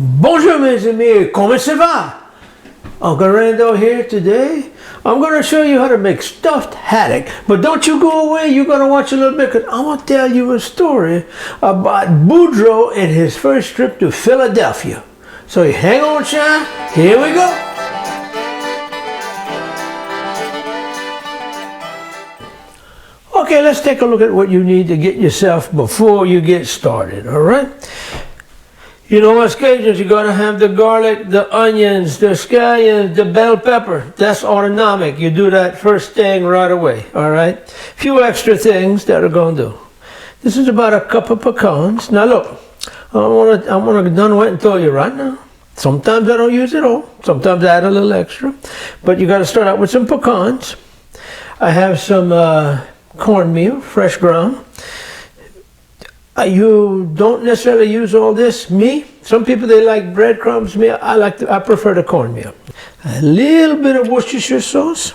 Bonjour mes amis, comment ça va? Uncle Randeaux here today. I'm going to show you how to make stuffed haddock. But don't you go away, you're going to watch a little bit because I'm going to tell you a story about Boudreaux and his first trip to Philadelphia. So hang on, Sean. Here we go. Okay, let's take a look at what you need to get yourself before you get started, all right? You know, as Cajuns, you're going to have the garlic, the onions, the scallions, the bell pepper. That's autonomic. You do that first thing right away, all right? A few extra things that are going to do. This is about a cup of pecans. Now look, I'm gonna done wet and tell you right now. Sometimes I don't use it all. Sometimes I add a little extra. But you got to start out with some pecans. I have some cornmeal, fresh ground. You don't necessarily use all this. Me, some people they like breadcrumbs. Me, I prefer the cornmeal. A little bit of Worcestershire sauce.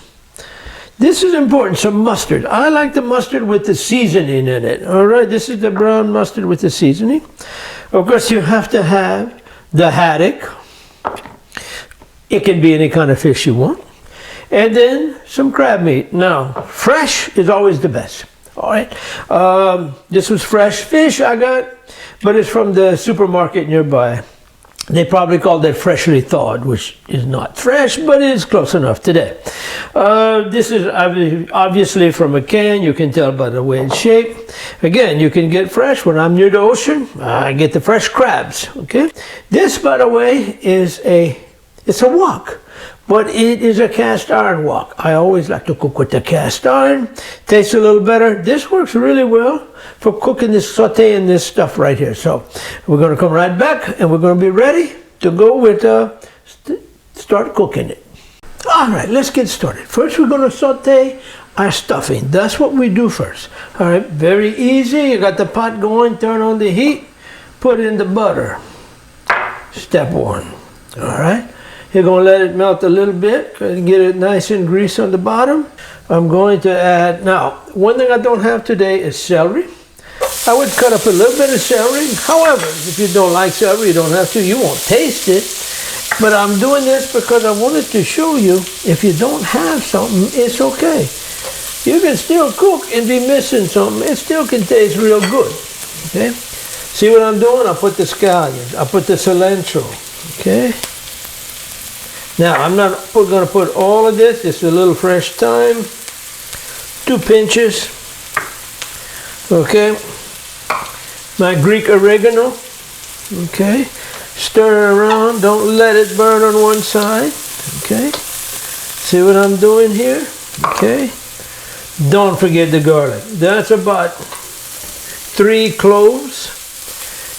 This is important. Some mustard. I like the mustard with the seasoning in it. All right, this is the brown mustard with the seasoning. Of course, you have to have the haddock. It can be any kind of fish you want, and then some crab meat. Now, fresh is always the best. All right, this was fresh fish I got, but it's from the supermarket nearby. They probably called it freshly thawed, which is not fresh, but it is close enough today. This is obviously from a can. You can tell by the way it's shaped. Again, you can get fresh. When I'm near the ocean, I get the fresh crabs, okay? This, by the way, it's a wok. But it is a cast iron wok. I always like to cook with the cast iron. Tastes a little better. This works really well for cooking this, sauteing this stuff right here. So we're going to come right back and we're going to be ready to go with, start cooking it. All right, let's get started. First, we're going to saute our stuffing. That's what we do first. All right, very easy. You got the pot going, turn on the heat, put in the butter. Step one, all right? You're going to let it melt a little bit and get it nice and greasy on the bottom. I'm going to add, now, one thing I don't have today is celery. I would cut up a little bit of celery. However, if you don't like celery, you don't have to. You won't taste it. But I'm doing this because I wanted to show you, if you don't have something, it's okay. You can still cook and be missing something. It still can taste real good, okay? See what I'm doing? I put the scallions. I put the cilantro, okay? Now, I'm not going to put all of this, just a little fresh thyme, 2 pinches, okay, my Greek oregano, okay, stir it around, don't let it burn on one side, okay, see what I'm doing here, okay, don't forget the garlic, that's about 3 cloves,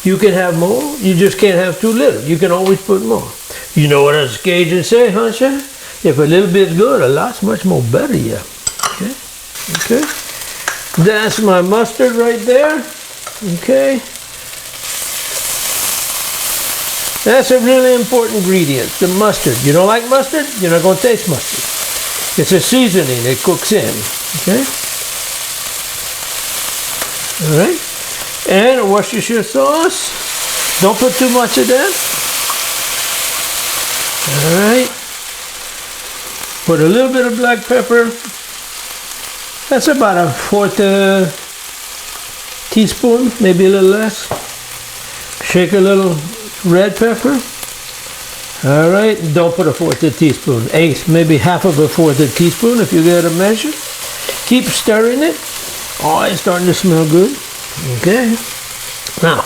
you can have more, you just can't have too little, you can always put more. You know what us Cajuns say, huh, Sean? If a little bit's good, a lot's much more better, yeah. Okay, okay. That's my mustard right there, okay. That's a really important ingredient, the mustard. You don't like mustard? You're not going to taste mustard. It's a seasoning it cooks in, okay. All right. And a Worcestershire sauce. Don't put too much of that. All right, put a little bit of black pepper. That's about a 1/4 teaspoon, maybe a little less. Shake a little red pepper. All right, don't put a 1/4 teaspoon, maybe half of a 1/4 teaspoon if you get a measure. Keep stirring it. Oh, it's starting to smell good. Okay, now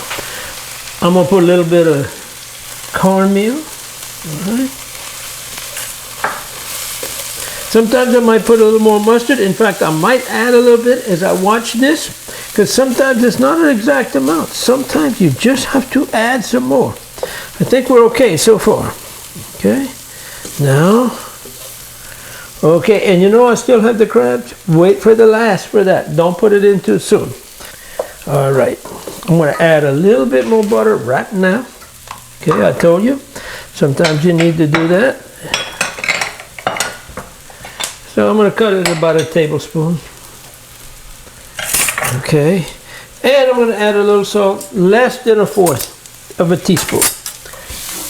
I'm gonna put a little bit of cornmeal. All right. Sometimes I might put a little more mustard. In fact, I might add a little bit as I watch this, because sometimes it's not an exact amount. Sometimes you just have to add some more. I think we're okay so far. Okay. Now, okay, and you know I still have the crabs. Wait for the last for that. Don't put it in too soon. All right. I'm going to add a little bit more butter right now. Okay, I told you. Sometimes you need to do that. So I'm going to cut it about a tablespoon. Okay. And I'm going to add a little salt, less than a 1/4 of a teaspoon.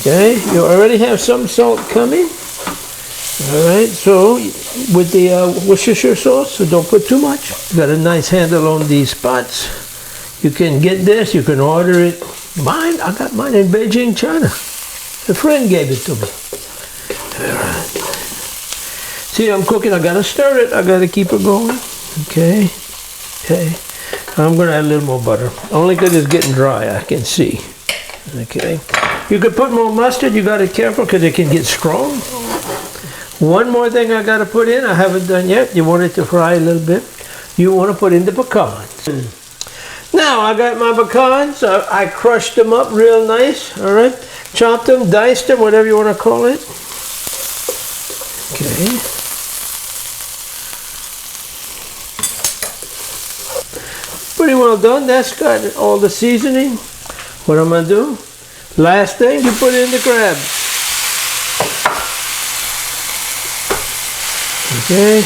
Okay, you already have some salt coming. All right, so with the Worcestershire sauce, so don't put too much. Got a nice handle on these spots. You can get this, you can order it. Mine, I got mine in Beijing, China. A friend gave it to me. All right. See, I'm cooking, I gotta stir it, I gotta keep it going. Okay, okay. I'm gonna add a little more butter, only because it's getting dry, I can see. Okay, you could put more mustard, you gotta be careful because it can get strong. One more thing I gotta put in, I haven't done yet, you want it to fry a little bit. You wanna put in the pecans. Now I got my pecans, I crushed them up real nice, all right? Chopped them, diced them, whatever you wanna call it. Okay. Pretty well done. That's got all the seasoning. What I'm gonna do? Last thing, you put in the crabs. Okay.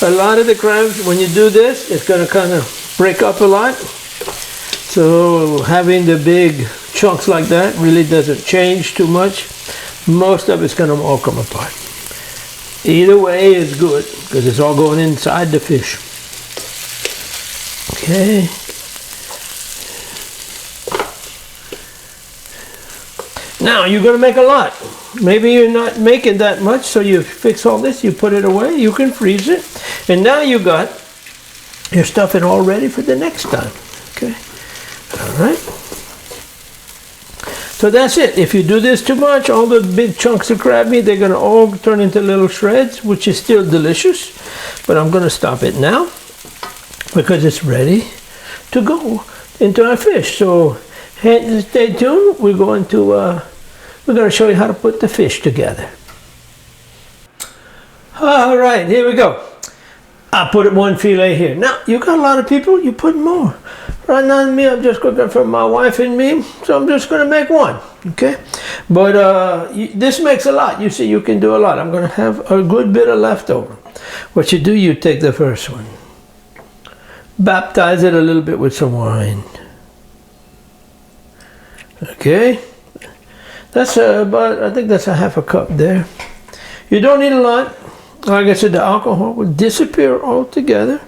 A lot of the crabs, when you do this, it's gonna kind of break up a lot. So having the big chunks like that really doesn't change too much. Most of it's gonna all come apart. Either way is good because it's all going inside the fish. Okay. Now you're going to make a lot. Maybe you're not making that much, so you fix all this, you put it away, you can freeze it. And now you got your stuffing all ready for the next time. Okay. All right. So that's it. If you do this too much, all the big chunks of crab meat, they're going to all turn into little shreds, which is still delicious. But I'm going to stop it now because it's ready to go into our fish. So stay tuned. We're going to show you how to put the fish together. All right, here we go. I put one fillet here. Now, you got a lot of people, you put more. Right now, me, I'm just cooking for my wife and me, so I'm just going to make one, okay? But this makes a lot. You see, you can do a lot. I'm going to have a good bit of leftover. What you do, you take the first one. Baptize it a little bit with some wine. Okay? That's about, I think that's a half a cup there. You don't need a lot. Like I said, the alcohol will disappear altogether.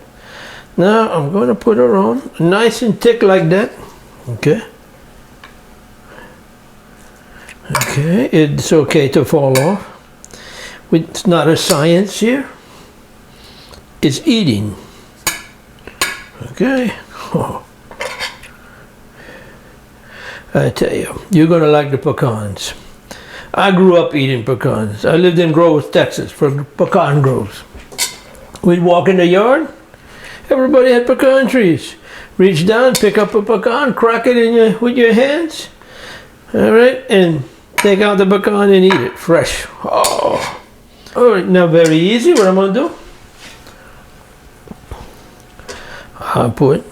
Now I'm going to put her on, nice and thick like that. Okay. Okay, it's okay to fall off. It's not a science here. It's eating. Okay. Oh. I tell you, you're going to like the pecans. I grew up eating pecans. I lived in Groves, Texas, for pecan groves. We'd walk in the yard. Everybody had pecan trees. Reach down, pick up a pecan, crack it in with your hands. All right, and take out the pecan and eat it fresh. Oh. All right, now very easy. What I'm going to do? I'll put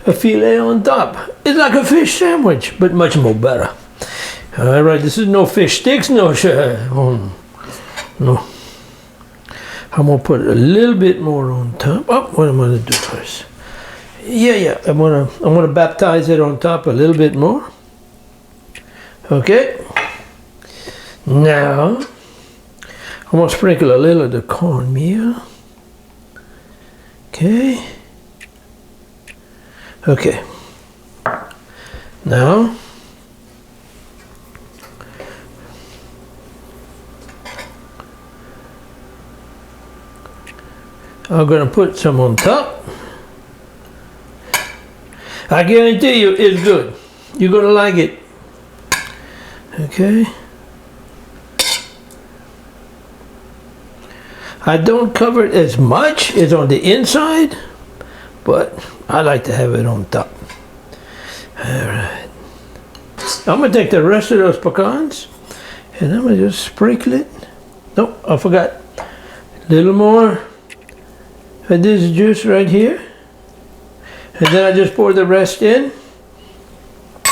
a fillet on top. It's like a fish sandwich, but much more better. All right, this is no fish sticks, no. No. I'm gonna put a little bit more on top. Oh, what am I gonna do first? Yeah. I'm gonna baptize it on top a little bit more. Okay. Now I'm gonna sprinkle a little of the cornmeal. Okay. Okay. Now I'm going to put some on top. I guarantee you it's good. You're going to like it. Okay. I don't cover it as much as on the inside, but I like to have it on top. Alright. I'm going to take the rest of those pecans and I'm going to just sprinkle it. Nope, I forgot. A little more of this juice right here. And then I just pour the rest in.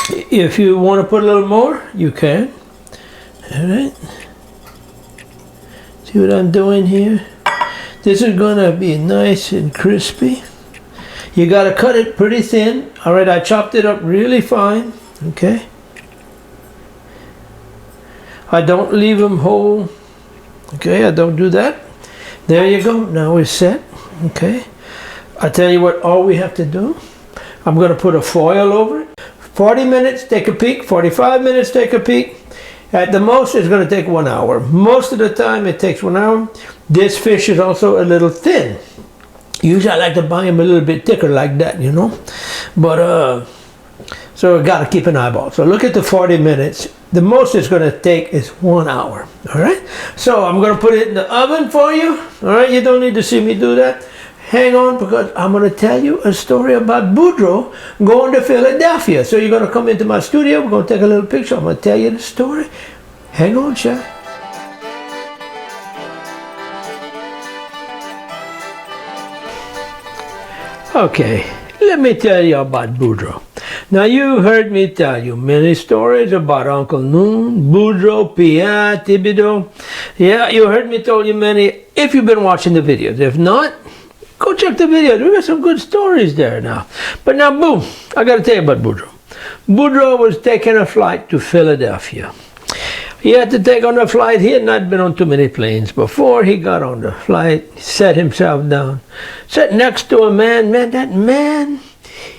If you want to put a little more, you can. Alright. See what I'm doing here? This is going to be nice and crispy. You got to cut it pretty thin. Alright, I chopped it up really fine. Okay. I don't leave them whole. Okay, I don't do that. There you go. Now we're set. Okay. I tell you what, all we have to do, I'm going to put a foil over it. 40 minutes, take a peek. 45 minutes, take a peek. At the most, it's going to take 1 hour. Most of the time, it takes 1 hour. This fish is also a little thin. Usually, I like to buy them a little bit thicker like that, you know. But, so got to keep an eyeball. So look at the 40 minutes. The most it's going to take is 1 hour. All right. So I'm going to put it in the oven for you. All right. You don't need to see me do that. Hang on, because I'm going to tell you a story about Boudreaux going to Philadelphia. So you're going to come into my studio. We're going to take a little picture. I'm going to tell you the story. Hang on, Chef. Okay. Let me tell you about Boudreaux. Now, you heard me tell you many stories about Uncle Noon, Boudreaux, Pierre, Thibodeau. Yeah, you heard me tell you many if you've been watching the videos. If not, go check the videos. We got some good stories there now. But now, boom, I got to tell you about Boudreaux. Boudreaux was taking a flight to Philadelphia. He had to take on the flight. He had not been on too many planes before. He got on the flight, sat himself down, sat next to a man. Man, that man,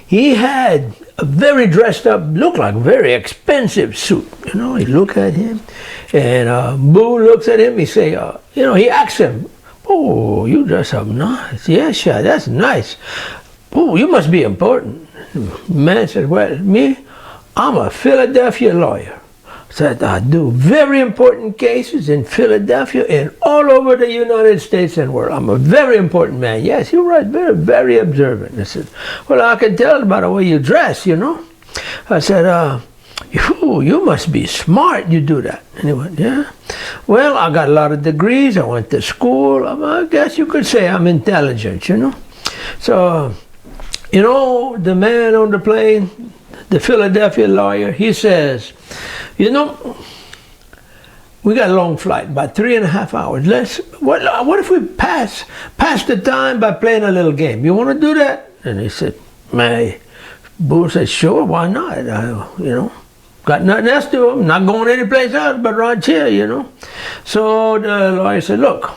he had a very dressed up, looked like very expensive suit. You know, he looked at him, and Boo looks at him. He say, you know, he asks him, "Oh, you dress up nice." "Yeah, sure, that's nice." "Oh, you must be important." Man said, "Well, me, I'm a Philadelphia lawyer." Said, "I do very important cases in Philadelphia and all over the United States and world. I'm a very important man." "Yes, you're right, very, very observant." I said, "Well, I can tell by the way you dress, you know." I said, you must be smart, you do that." And he went, "Yeah. Well, I got a lot of degrees. I went to school. I guess you could say I'm intelligent, you know." So, you know, the man on the plane, the Philadelphia lawyer, he says, "You know, we got a long flight, about 3.5 hours. What if we pass the time by playing a little game? You want to do that?" And he said, Boo said, "Sure, why not? You know, got nothing else to do. I'm not going anyplace else but right here, you know." So the lawyer said, "Look,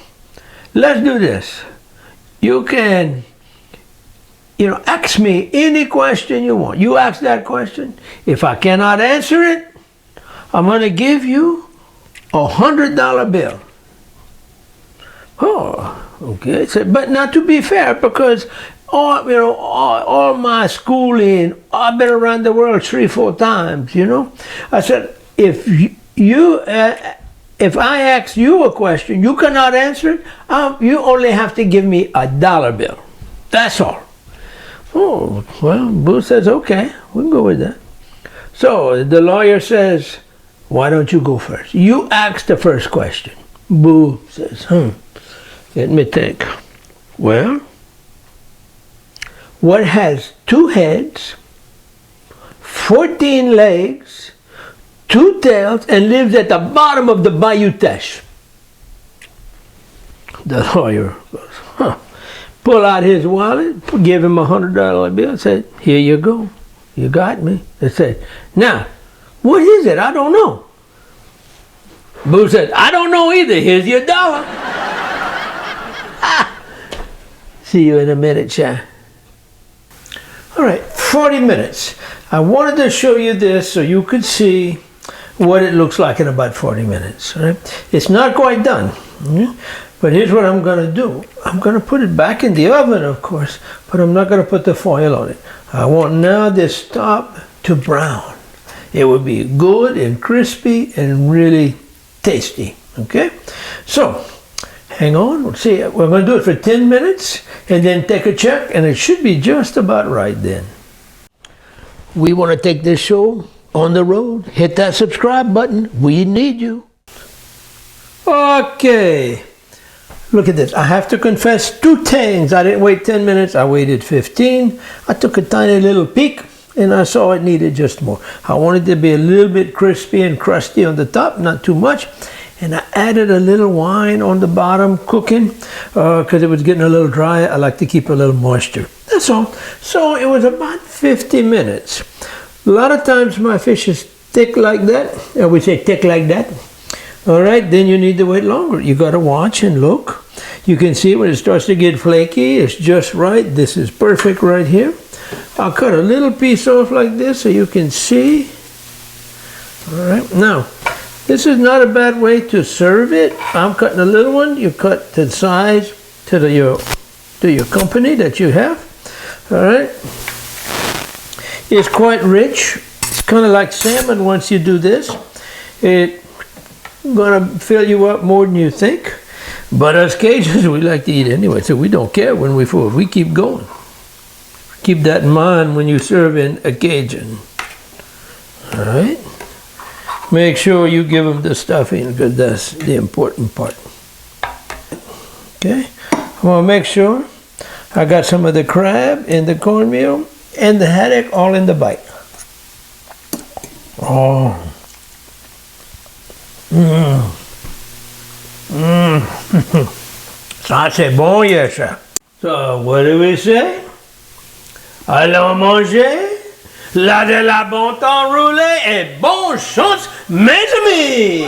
let's do this. You can, you know, ask me any question you want. You ask that question. If I cannot answer it, I'm going to give you $100 bill." "Oh, okay." So, but not to be fair, because all my schooling, I've been around the world 3-4 times, you know. I said, if I ask you a question, you cannot answer it, you only have to give me $1 bill. That's all. "Oh, well," Boo says, "Okay, we can go with that." So the lawyer says, "Why don't you go first? You ask the first question." Boo says, let me think. "Well, what has 2 heads, 14 legs, 2 tails, and lives at the bottom of the Bayou Teche?" The lawyer goes, pull out his wallet, give him $100 bill, said, "Here you go. You got me." They said, "Now, what is it? I don't know." Boo said, "I don't know either. Here's your $1. See you in a minute, Chad. All right, 40 minutes. I wanted to show you this so you could see what it looks like in about 40 minutes. Right? It's not quite done. But here's what I'm going to do. I'm going to put it back in the oven, of course, but I'm not going to put the foil on it. I want now this top to brown. It will be good and crispy and really tasty. Okay? So, hang on. We'll see. We're going to do it for 10 minutes and then take a check, and it should be just about right then. We want to take this show on the road. Hit that subscribe button. We need you. Okay. Look at this. I have to confess 2 things. I didn't wait 10 minutes. I waited 15. I took a tiny little peek, and I saw it needed just more. I wanted it to be a little bit crispy and crusty on the top, not too much. And I added a little wine on the bottom cooking because it was getting a little dry. I like to keep a little moisture. That's all. So it was about 50 minutes. A lot of times my fish is thick like that. We say thick like that. All right, then you need to wait longer. You got to watch and look. You can see when it starts to get flaky, it's just right. This is perfect right here. I'll cut a little piece off like this so you can see. All right, now, this is not a bad way to serve it. I'm cutting a little one. You cut to the size to your company that you have. All right. It's quite rich. It's kind of like salmon once you do this. It's gonna fill you up more than you think. But us Cajuns, we like to eat anyway, so we don't care when we're full. We keep going. Keep that in mind when you're serving a Cajun. All right. Make sure you give them the stuffing because that's the important part. Okay. I want to make sure I got some of the crab and the cornmeal and the haddock all in the bite. Oh. Ça c'est bon, yes. So what do we say? Allons manger. La de la bon temps roulé et bonne chance, mes amis!